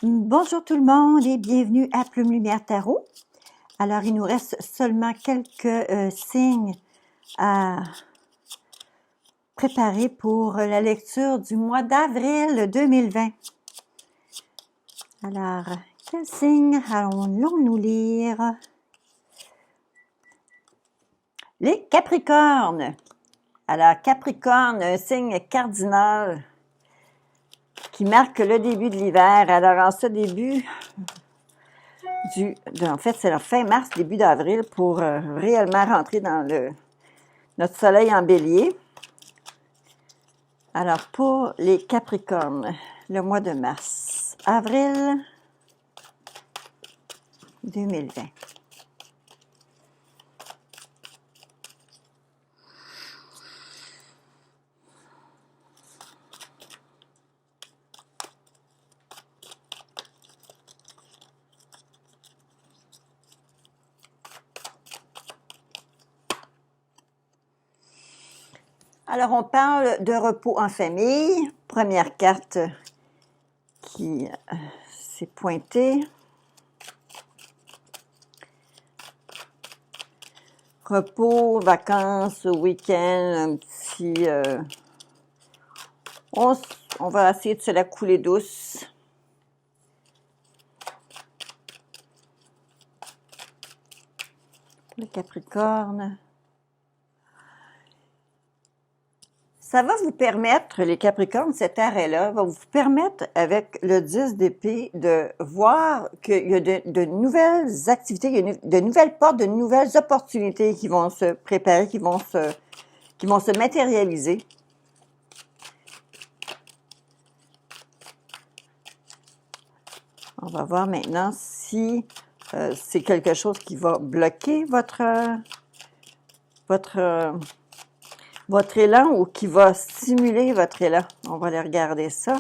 Bonjour tout le monde et bienvenue à Plume Lumière Tarot. Alors, il nous reste seulement quelques signes à préparer pour la lecture du mois d'avril 2020. Alors, quels signes allons-nous lire? Les Capricornes. Alors, Capricorne, un signe cardinal qui marque le début de l'hiver. Alors, en ce début en fait, c'est la fin mars, début d'avril, pour réellement rentrer dans notre soleil en bélier. Alors, pour les Capricornes, le mois de mars, avril 2020. Alors, on parle de repos en famille. Première carte qui s'est pointée. Repos, vacances, week-end, un petit... on va essayer de se la couler douce. Le Capricorne. Ça va vous permettre, les Capricornes, cet arrêt-là, va vous permettre, avec le 10 d'épée, de voir qu'il y a de nouvelles activités, il y a de nouvelles portes, de nouvelles opportunités qui vont se préparer, qui vont se matérialiser. On va voir maintenant si c'est quelque chose qui va bloquer votre élan ou qui va stimuler votre élan. On va aller regarder ça.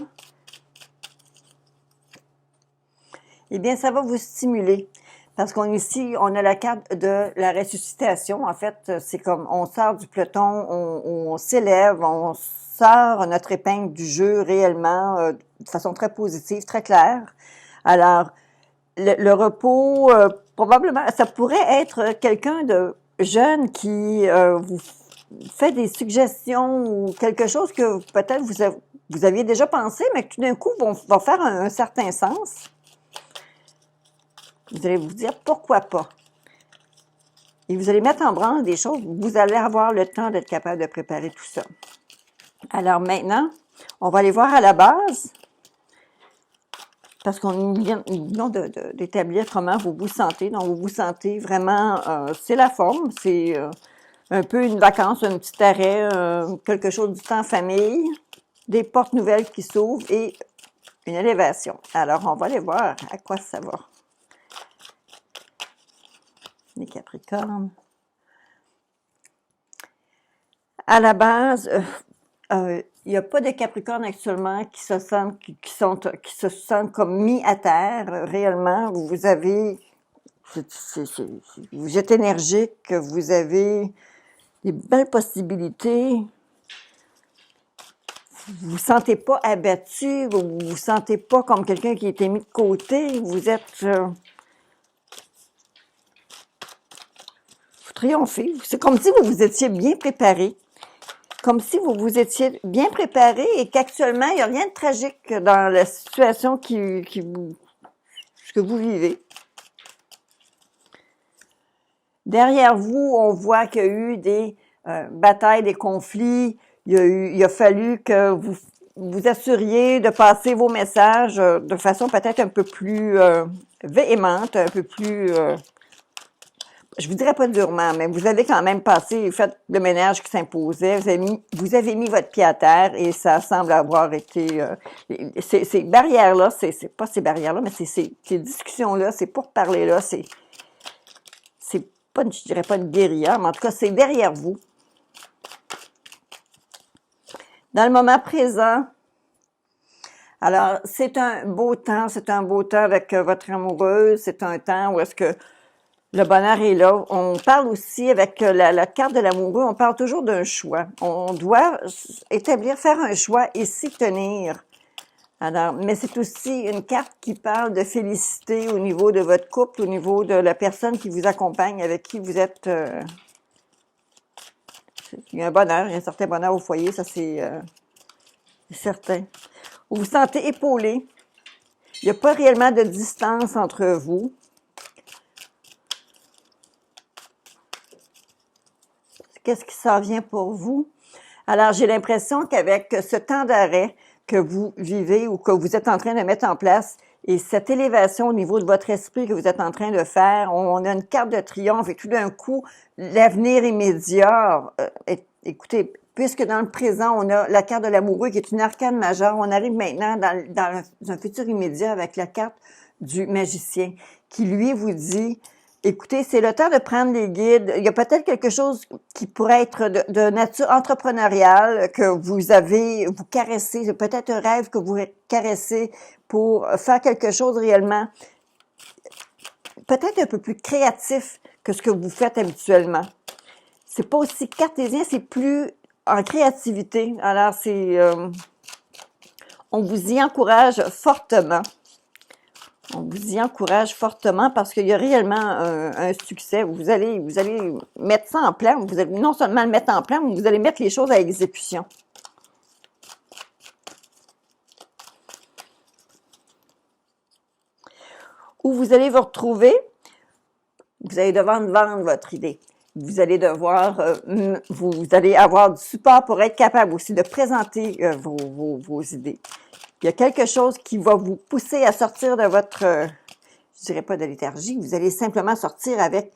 Eh bien, ça va vous stimuler. Parce qu'ici, on a la carte de la ressuscitation. En fait, c'est comme on sort du peloton, on s'élève, on sort notre épingle du jeu réellement, de façon très positive, très claire. Alors, le repos, probablement, ça pourrait être quelqu'un de jeune qui vous fait des suggestions ou quelque chose que peut-être vous aviez déjà pensé, mais que tout d'un coup va faire un certain sens. Vous allez vous dire pourquoi pas. Et vous allez mettre en branle des choses, vous allez avoir le temps d'être capable de préparer tout ça. Alors maintenant, on va aller voir à la base, parce qu'on vient d'établir comment vous vous sentez. Donc, vous vous sentez vraiment, c'est la forme, c'est un peu une vacance, un petit arrêt, quelque chose du temps en famille, des portes nouvelles qui s'ouvrent et une élévation. Alors, on va aller voir à quoi ça va. Les Capricornes. À la base, il n'y a pas de Capricornes actuellement qui se sentent comme mis à terre. Réellement, vous êtes énergique, vous avez des belles possibilités. Vous vous sentez pas abattu, vous vous sentez pas comme quelqu'un qui a été mis de côté. Vous êtes... vous triomphez. C'est comme si vous vous étiez bien préparé. Comme si vous vous étiez bien préparé et qu'actuellement, il n'y a rien de tragique dans la situation que vous vivez. Derrière vous, on voit qu'il y a eu des batailles, des conflits. Il a fallu que vous assuriez de passer vos messages de façon peut-être un peu plus véhémente, un peu plus... je vous dirais pas durement, mais vous avez quand même fait le ménage qui s'imposait, vous avez mis votre pied à terre et ça semble avoir été... ces barrières-là, c'est pas ces barrières-là, mais c'est ces discussions-là, ces pourparlers-là, c'est pas, je dirais pas une guérilla, mais en tout cas, c'est derrière vous. Dans le moment présent, alors, c'est un beau temps avec votre amoureuse, c'est un temps où est-ce que le bonheur est là. On parle aussi avec la carte de l'amoureux, on parle toujours d'un choix. On doit faire un choix et s'y tenir. Alors, mais c'est aussi une carte qui parle de félicité au niveau de votre couple, au niveau de la personne qui vous accompagne, avec qui vous êtes. Il y a un bonheur, il y a un certain bonheur au foyer, ça c'est certain. Vous vous sentez épaulé. Il n'y a pas réellement de distance entre vous. Qu'est-ce qui s'en vient pour vous? Alors, j'ai l'impression qu'avec ce temps d'arrêt que vous vivez ou que vous êtes en train de mettre en place et cette élévation au niveau de votre esprit que vous êtes en train de faire, on a une carte de triomphe et tout d'un coup, l'avenir immédiat, écoutez, puisque dans le présent, on a la carte de l'amoureux qui est une arcane majeure, on arrive maintenant dans un futur immédiat avec la carte du magicien qui, lui, vous dit... Écoutez, c'est le temps de prendre les guides. Il y a peut-être quelque chose qui pourrait être de nature entrepreneuriale que vous caressez, peut-être un rêve que vous caressez pour faire quelque chose réellement, peut-être un peu plus créatif que ce que vous faites habituellement. C'est pas aussi cartésien, c'est plus en créativité. Alors, on vous y encourage fortement. On vous y encourage fortement parce qu'il y a réellement un succès. Vous allez mettre ça en plan. Vous allez non seulement le mettre en plan, mais vous allez mettre les choses à exécution. Où vous allez vous retrouver, vous allez devoir vendre votre idée. Vous allez devoir, vous allez avoir du support pour être capable aussi de présenter vos idées. Il y a quelque chose qui va vous pousser à sortir de votre, je dirais pas de léthargie, vous allez simplement sortir avec,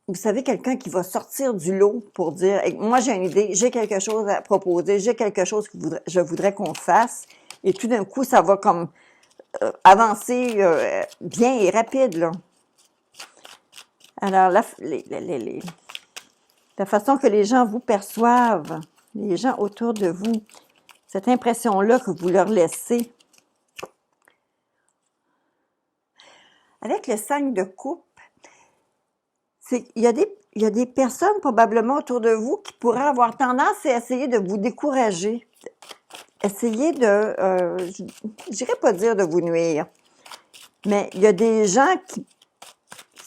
vous savez, quelqu'un qui va sortir du lot pour dire, moi j'ai une idée, j'ai quelque chose à proposer, j'ai quelque chose que je voudrais qu'on fasse, et tout d'un coup, ça va comme avancer bien et rapide, là. Alors, la façon que les gens vous perçoivent, les gens autour de vous, cette impression-là que vous leur laissez. Avec le 5 de coupe, il y a des personnes probablement autour de vous qui pourraient avoir tendance à essayer de vous décourager. Essayer de, je dirais pas dire de vous nuire, mais il y a des gens qui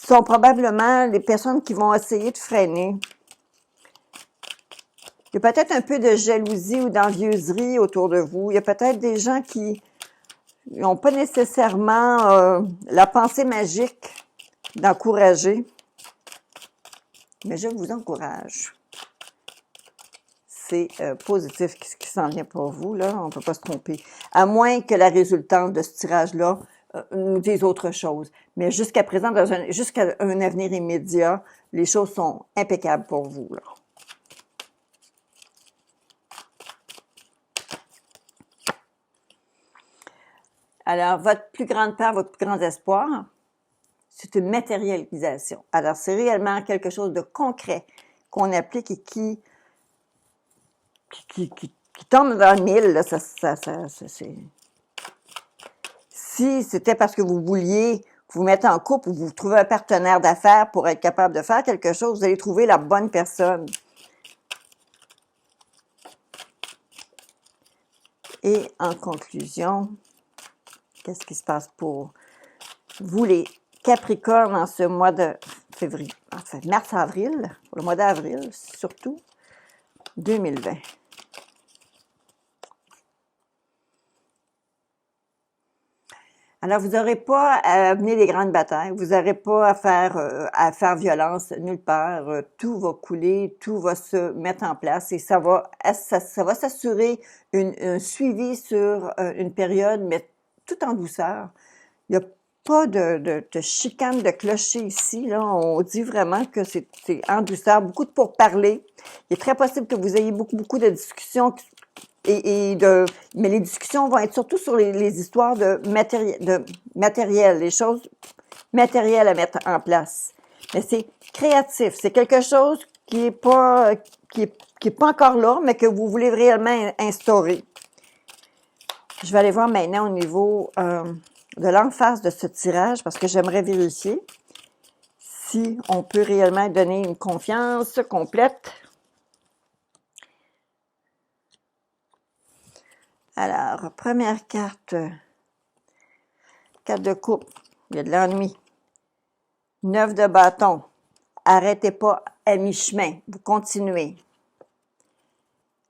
sont probablement les personnes qui vont essayer de freiner. Il y a peut-être un peu de jalousie ou d'envieuserie autour de vous. Il y a peut-être des gens qui n'ont pas nécessairement la pensée magique d'encourager. Mais je vous encourage. C'est positif ce qui s'en vient pour vous, là. On ne peut pas se tromper. À moins que la résultante de ce tirage-là nous dise autre chose. Mais jusqu'à présent, jusqu'à un avenir immédiat, les choses sont impeccables pour vous, là. Alors, votre plus grande peur, votre plus grand espoir, c'est une matérialisation. Alors, c'est réellement quelque chose de concret qu'on applique et qui tombe dans le mille. Là, si c'était parce que vous vouliez vous mettre en couple ou vous trouvez un partenaire d'affaires pour être capable de faire quelque chose, vous allez trouver la bonne personne. Et en conclusion, qu'est-ce qui se passe pour vous, les Capricornes, en ce mois de février, enfin mars-avril, pour le mois d'avril surtout, 2020? Alors, vous n'aurez pas à mener des grandes batailles, vous n'aurez pas à faire violence nulle part. Tout va couler, tout va se mettre en place et ça va s'assurer un suivi sur une période, mais tout en douceur. Il n'y a pas de chicane de clocher ici, là. On dit vraiment que c'est en douceur, beaucoup de pourparlers. Il est très possible que vous ayez beaucoup de discussions mais les discussions vont être surtout sur les histoires de matériel, les choses matérielles à mettre en place. Mais c'est créatif, c'est quelque chose qui est pas encore là, mais que vous voulez réellement instaurer. Je vais aller voir maintenant au niveau de l'emphase de ce tirage parce que j'aimerais vérifier si on peut réellement donner une confiance complète. Alors, première carte, carte de coupe, il y a de l'ennui. 9 de bâton, arrêtez pas à mi-chemin, vous continuez.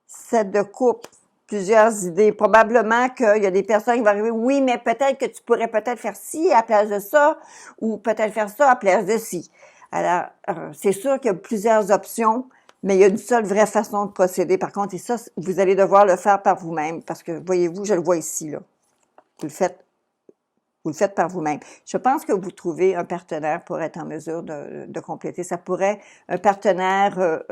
7 de coupe, plusieurs idées. Probablement qu'il y a des personnes qui vont arriver, oui, mais peut-être que tu pourrais peut-être faire ci à la place de ça, ou peut-être faire ça à la place de ci. Alors, c'est sûr qu'il y a plusieurs options, mais il y a une seule vraie façon de procéder. Par contre, et ça, vous allez devoir le faire par vous-même, parce que, voyez-vous, je le vois ici, là. Vous le faites par vous-même. Je pense que vous trouvez un partenaire pour être en mesure de compléter. Ça pourrait, un partenaire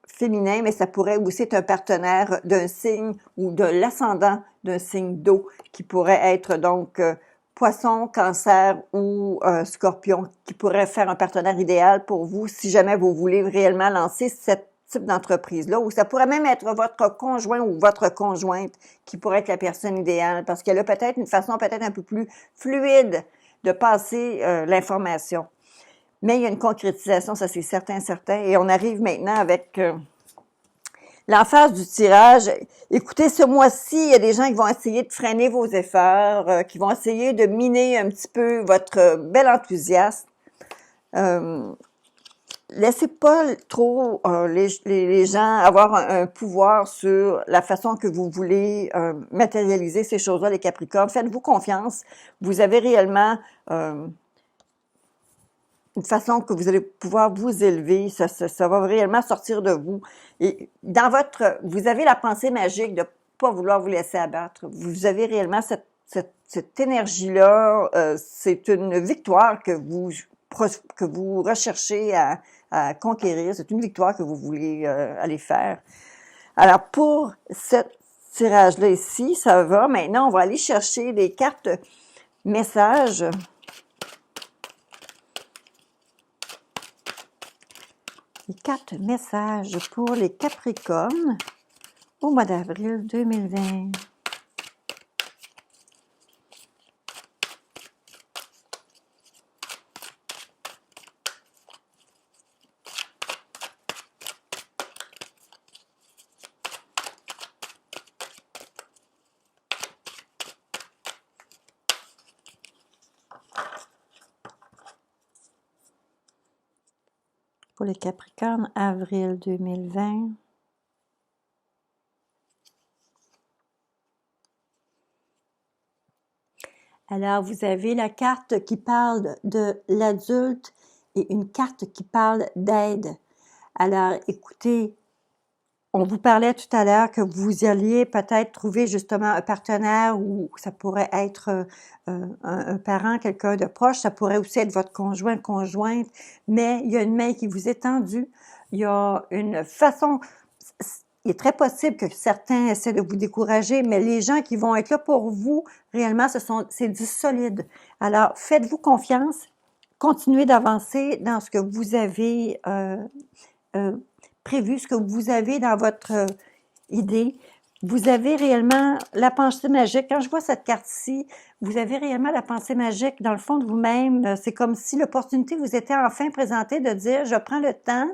féminin, mais ça pourrait aussi être un partenaire d'un signe ou de l'ascendant d'un signe d'eau, qui pourrait être donc poisson, cancer ou scorpion, qui pourrait faire un partenaire idéal pour vous si jamais vous voulez réellement lancer ce type d'entreprise-là, ou ça pourrait même être votre conjoint ou votre conjointe qui pourrait être la personne idéale, parce qu'elle a peut-être une façon peut-être un peu plus fluide de passer l'information. Mais il y a une concrétisation, ça c'est certain. Et on arrive maintenant avec l'emphase du tirage. Écoutez, ce mois-ci, il y a des gens qui vont essayer de freiner vos efforts, qui vont essayer de miner un petit peu votre bel enthousiasme. Laissez pas trop les gens avoir un pouvoir sur la façon que vous voulez matérialiser ces choses-là, les Capricornes. Faites-vous confiance. Vous avez réellement une façon que vous allez pouvoir vous élever, ça va réellement sortir de vous. Et dans vous avez la pensée magique de pas vouloir vous laisser abattre. Vous avez réellement cette énergie-là. C'est une victoire que vous recherchez à conquérir. C'est une victoire que vous voulez aller faire. Alors, pour ce tirage-là ici, ça va. Maintenant, on va aller chercher des cartes messages. Les 4 messages pour les Capricornes au mois d'avril 2020. Pour les Capricornes, avril 2020. Alors, vous avez la carte qui parle de l'adulte et une carte qui parle d'aide. Alors, écoutez, on vous parlait tout à l'heure que vous alliez peut-être trouver justement un partenaire ou ça pourrait être un parent, quelqu'un de proche, ça pourrait aussi être votre conjoint, conjointe, mais il y a une main qui vous est tendue, il y a une façon, il est très possible que certains essaient de vous décourager, mais les gens qui vont être là pour vous, réellement, c'est du solide. Alors, faites-vous confiance, continuez d'avancer dans ce que vous avez prévu, ce que vous avez dans votre idée. Vous avez réellement la pensée magique. Quand je vois cette carte-ci, vous avez réellement la pensée magique dans le fond de vous-même. C'est comme si l'opportunité vous était enfin présentée de dire, je prends le temps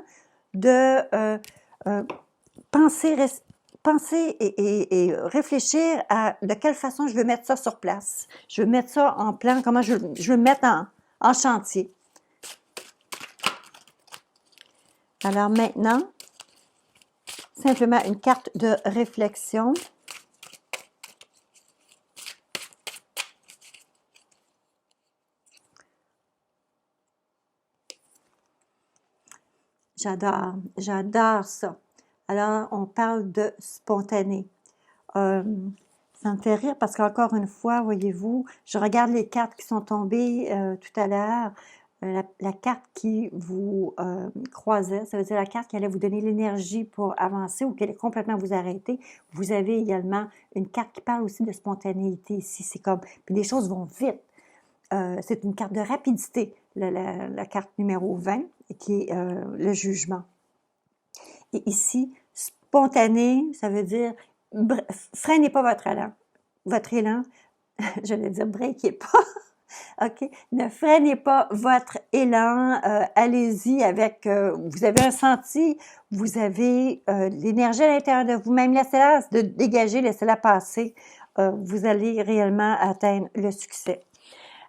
de penser et réfléchir à de quelle façon je veux mettre ça sur place. Je veux mettre ça en plan, comment je veux mettre en chantier. Alors maintenant, simplement une carte de réflexion. J'adore ça. Alors, on parle de spontané. Ça me fait rire parce qu'encore une fois, voyez-vous, je regarde les cartes qui sont tombées tout à l'heure. La carte qui vous croisait, ça veut dire la carte qui allait vous donner l'énergie pour avancer ou qui allait complètement vous arrêter. Vous avez également une carte qui parle aussi de spontanéité ici. C'est comme, puis les choses vont vite. C'est une carte de rapidité, la carte numéro 20, qui est le jugement. Et ici, spontané, ça veut dire, freinez pas votre élan. Je vais dire, breakez pas. OK? Ne freinez pas votre élan, allez-y avec, vous avez un senti, vous avez l'énergie à l'intérieur de vous-même, laissez-la de dégager, laissez-la passer, vous allez réellement atteindre le succès.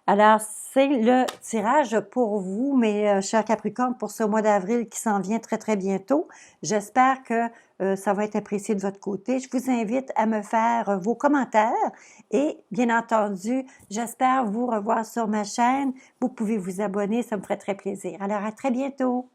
Alors, c'est le tirage pour vous, mes chers Capricornes, pour ce mois d'avril qui s'en vient très, très bientôt. J'espère que ça va être apprécié de votre côté. Je vous invite à me faire vos commentaires et, bien entendu, j'espère vous revoir sur ma chaîne. Vous pouvez vous abonner, ça me ferait très plaisir. Alors, à très bientôt!